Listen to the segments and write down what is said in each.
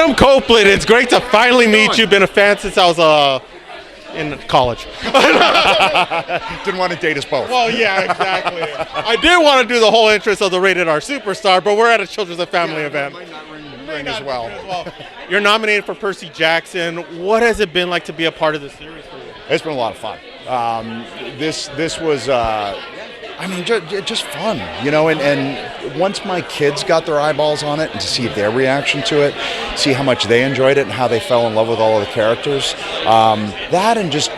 From Copeland. It's great to finally meet you. Been a fan since I was in college. Didn't want to date us both. Well, yeah, exactly. I did want to do the whole interest of the Rated R Superstar, but we're at a children's and family event. Might not ring as well. You're nominated for Percy Jackson. What has it been like to be a part of this series for you? It's been a lot of fun. This was, just fun, and once my kids got their eyeballs on it and to see their reaction to it, see how much they enjoyed it and how they fell in love with all of the characters, that and just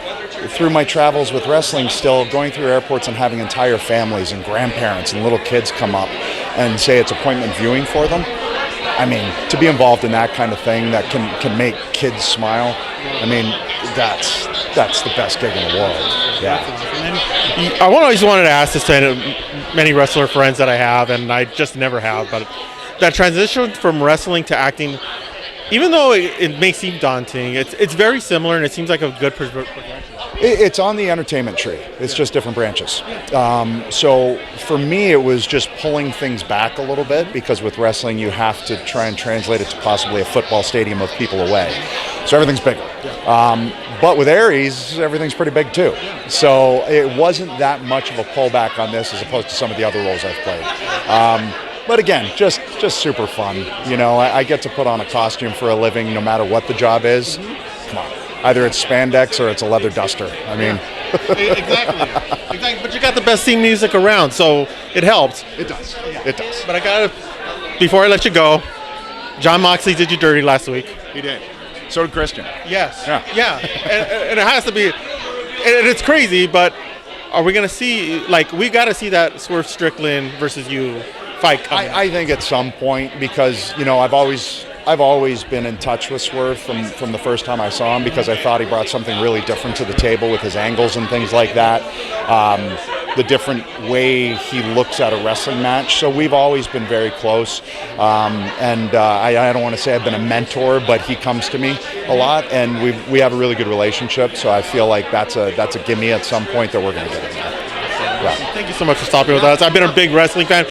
through my travels with wrestling, still going through airports and having entire families and grandparents and little kids come up and say it's appointment viewing for them. I mean, to be involved in that kind of thing that can make kids smile, I mean, that's the best gig in the world. Yeah. I always wanted to ask this to many wrestler friends that I have, and I just never have, but that transition from wrestling to acting, even though it may seem daunting, it's very similar, and it seems like a good progression. It's on the entertainment tree. It's just different branches. So for me, it was just pulling things back a little bit, because with wrestling, you have to try and translate it to possibly a football stadium with people away. So everything's bigger. But with Aries, everything's pretty big too. So it wasn't that much of a pullback on this as opposed to some of the other roles I've played. But again, just super fun. I get to put on a costume for a living no matter what the job is. Come on. Either it's spandex or it's a leather duster. I mean... Exactly. But you got the best theme music around, so it helps. It does. It does. But I gotta, before I let you go, John Moxley did you dirty last week. He did. So did Christian. Yes. Yeah. And it has to be, and it's crazy, but are we gonna see, we gotta see that Swerve Strickland versus you fight coming? I think at some point, because, I've always been in touch with Swerve from the first time I saw him, because I thought he brought something really different to the table with his angles and things like that. The different way he looks at a wrestling match. So we've always been very close. I don't want to say I've been a mentor, but he comes to me a lot, and we have a really good relationship. So I feel like that's a gimme at some point that we're going to get in there. Yeah. Thank you so much for stopping with us. I've been a big wrestling fan.